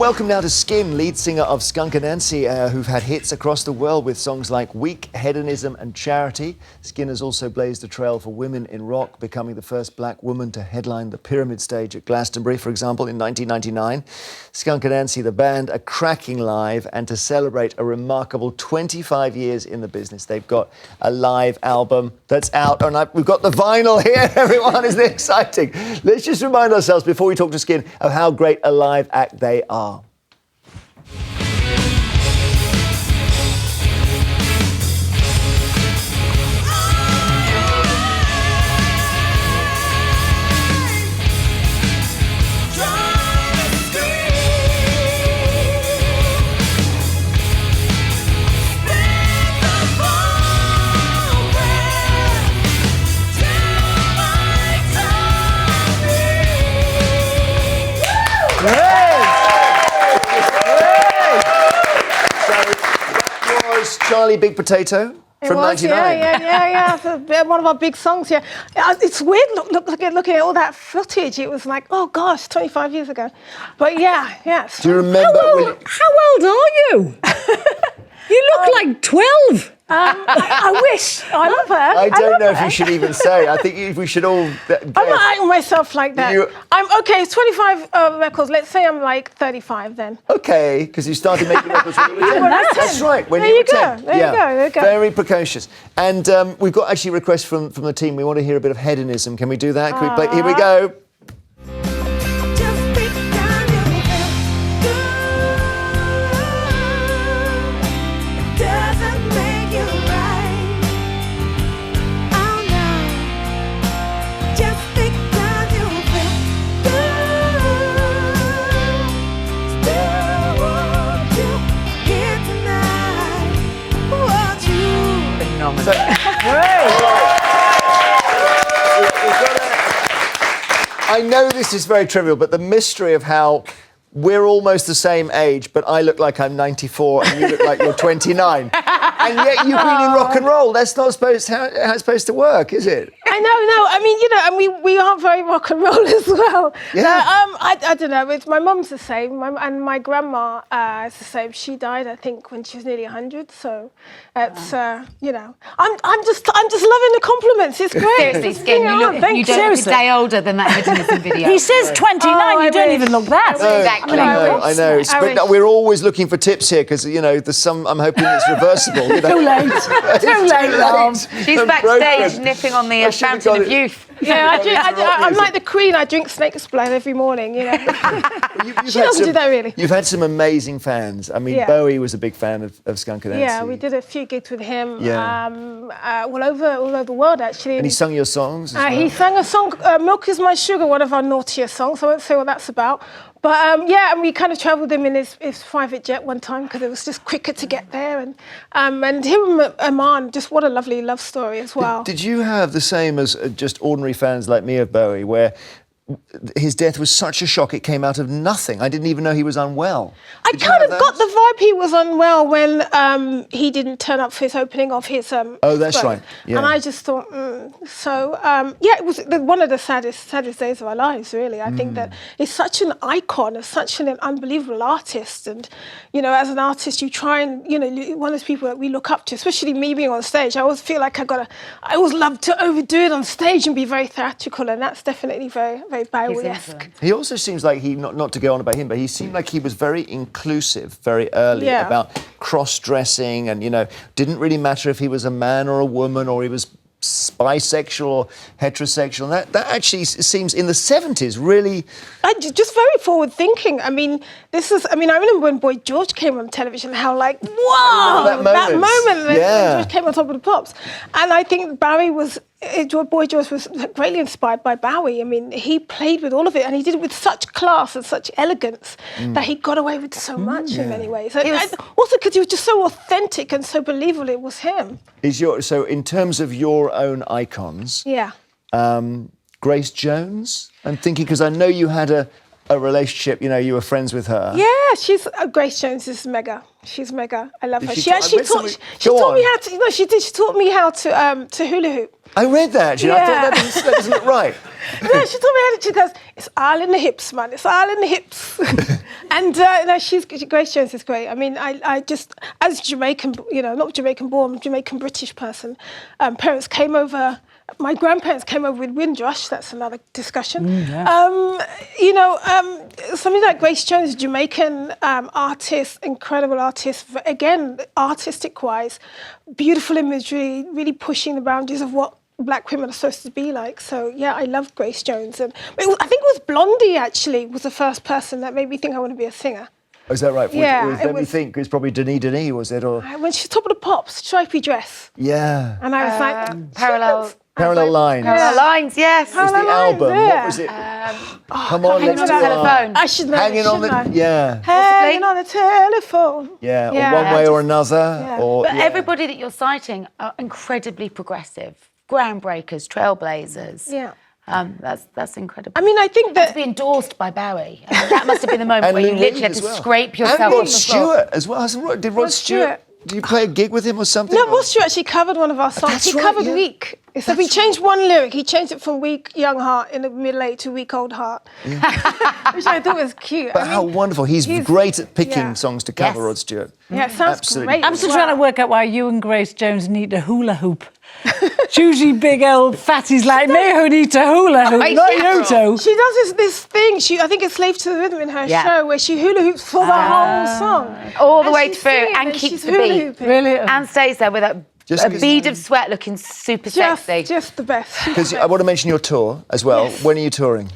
Welcome now to Skin, lead singer of Skunk Anansie, who've had hits across the world with songs like Weak, Hedonism and Charity. Skin has also blazed a trail for women in rock, becoming the first black woman to headline the Pyramid stage at Glastonbury, for example, in 1999. Skunk Anansie, the band, are cracking live, and to celebrate a remarkable 25 years in the business, they've got a live album that's out, and we've got the vinyl here, everyone. Isn't it exciting? Let's just remind ourselves, before we talk to Skin, of how great a live act they are. Charlie Big Potato from 99. Yeah. One of our big songs, yeah. It's weird looking at all that footage. It was like, oh gosh, 25 years ago. But yeah. Do you remember? How old are you? You look like 12. I wish. I love her. I don't know if you should even say. I think we should all guess. I'm not acting myself like that. I'm okay. It's 25 records. Let's say I'm like 35 then. Okay, because you started making records when you were 10. That's right. When there you you were 10. There you go. Very precocious. And we've got actually requests from the team. We want to hear a bit of hedonism. Can we do that? Can we play? Here we go. I know this is very trivial, but the mystery of how we're almost the same age, but I look like I'm 94 and you look like you're 29. And yet you've been in rock and roll. That's not how it's supposed to work, is it? I know. I mean, we are very rock and roll as well. Yeah. I don't know. My mum's the same, and my grandma is the same. She died, I think, when she was nearly 100. So it's, I'm just loving the compliments. It's great. Seriously, Skin, you look a day older than that hedonism video. He says 29. You don't even look that. Exactly. I know. But we're always looking for tips here because, there's some, I'm hoping it's reversible. Too late. Too late, love. She's backstage nipping on the fountain of youth. Yeah, I'm like the Queen. I drink snake's blood every morning, She doesn't do that, really. You've had some amazing fans. I mean, Bowie was a big fan of Skunk Anansie. Yeah, we did a few gigs with him all over the world, actually. And he sung your songs as well? He sang a song, Milk is My Sugar, one of our naughtier songs. I won't say what that's about. But, and we kind of travelled him in his private jet one time because it was just quicker to get there. And him and Aman, just what a lovely love story as well. Did you have the same as just ordinary fans like me of Bowie, where his death was such a shock it came out of nothing? I didn't even know he was unwell. I kind of got the vibe he was unwell when he didn't turn up for his opening of his Oh, that's right. Yeah. And I just thought, it was one of the saddest days of our lives, really. I think that he's such an icon, and such an unbelievable artist. And, as an artist, you try and, one of those people that we look up to, especially me being on stage. I always feel like I always love to overdo it on stage and be very theatrical, and that's definitely very, very Bowie-esque. He also seems like not to go on about him, but he seemed like he was very inclusive very early about cross-dressing and, didn't really matter if he was a man or a woman or he was bisexual or heterosexual. That actually seems in the 70s really... Just very forward-thinking. I mean, I remember when Boy George came on television, how whoa! That moment when George came on Top of the Pops. And I think Bowie was... Boy George was greatly inspired by Bowie. I mean, he played with all of it, and he did it with such class and such elegance that he got away with so much in many ways. Also because he was just so authentic and so believable, it was him. So in terms of your own icons, Grace Jones, I'm thinking, because I know you had a a relationship. You know, you were friends with her. Yeah, she's Grace Jones is mega. She's mega. I love her. Did She I actually read something- she Go taught me on. how to. No, she did. She taught me how to hula hoop. I read that. Actually. I thought Yeah. that doesn't look right. No, she taught me how to. She goes, it's all in the hips, man. It's all in the hips. And no, Grace Jones is great. I mean, I just, as Jamaican, you know, not Jamaican born, Jamaican British person, parents came over. My grandparents came over with Windrush. That's another discussion. You know, somebody like Grace Jones, Jamaican artist, incredible artist. Again, artistic-wise, beautiful imagery, really pushing the boundaries of what Black women are supposed to be like. So yeah, I love Grace Jones, and I think it was Blondie actually was the first person that made me think I want to be a singer. Oh, is that right? Yeah, Let me think. It was probably Denis, was it? Or When she's top of the pops, stripy dress, yeah. and I was like, Parallel Lines. Parallel Lines, yes. Was the Parallel Lines, album? yeah. What was it? Come on, Hanging let's on do the it. telephone. I should know. Hanging on the shouldn't I? yeah. Hanging on the telephone. Yeah, Yeah. or one way or another. Yeah. Or But yeah. everybody that you're citing are incredibly progressive, groundbreakers, trailblazers. Yeah. That's incredible. I mean, I think to that be endorsed by Bowie. I mean, that must have been the moment And where you Lou literally Reed had as to well. scrape yourself And off Rod the floor. Stewart as well. Did Rod Stewart? Did you play a gig with him or something? no, Or- Rod Stewart actually covered one of our songs. That's He right, covered yeah. Weak. So we changed one lyric. He changed it from Weak Young Heart in the middle age to Weak Old Heart, which I thought was cute. But how wonderful. He's great at picking yeah. songs to cover, Yes. Rod Stewart. Yeah, it sounds Absolutely. great. I'm still trying to work out why you and Grace Jones need a hula hoop. It's usually big old fatties like me who need to hula hoop, Right, not yeah. you two. She does this thing. I think it's Slave to the Rhythm in her Yeah. show where she hula hoops for the whole song. All the And way she's through singing and keeps she's the hula beat. hooping. Really? And stays there with a bead of sweat looking super sexy. Just the best. Because I want to mention your tour as well. Yes. When are you touring?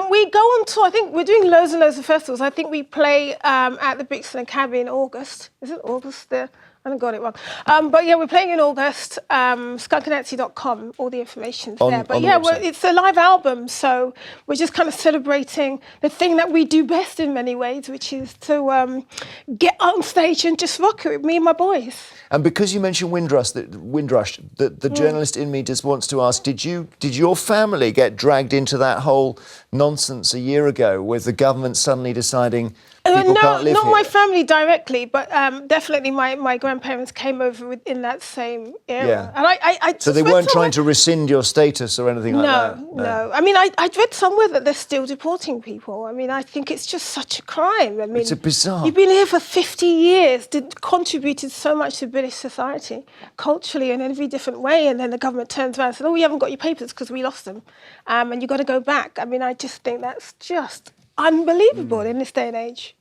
We go on tour. I think we're doing loads and loads of festivals. I think we play at the Brixton Academy in August. Is it August? I got it wrong. But yeah, we're playing in August. SkunkAnansie.com. All the information's there. But on the yeah, website. it's a live album, so we're just kind of celebrating the thing that we do best in many ways, which is to get on stage and just rock it with me and my boys. And because you mentioned Windrush, the journalist in me just wants to ask: Did your family get dragged into that whole nonsense a year ago, with the government suddenly deciding people No, can't live not here? my family directly, but definitely my grandparents came over in that same era. Yeah. And I So just they read weren't trying somewhere- to rescind your status or anything like that? No. I mean, I read somewhere that they're still deporting people. I mean, I think it's just such a crime. I mean, It's a bizarre. You've been here for 50 years, contributed so much to British society, culturally in every different way, and then the government turns around and says, "Oh, you haven't got your papers because we lost them, and you've got to go back." I mean, I just think that's just unbelievable in this day and age.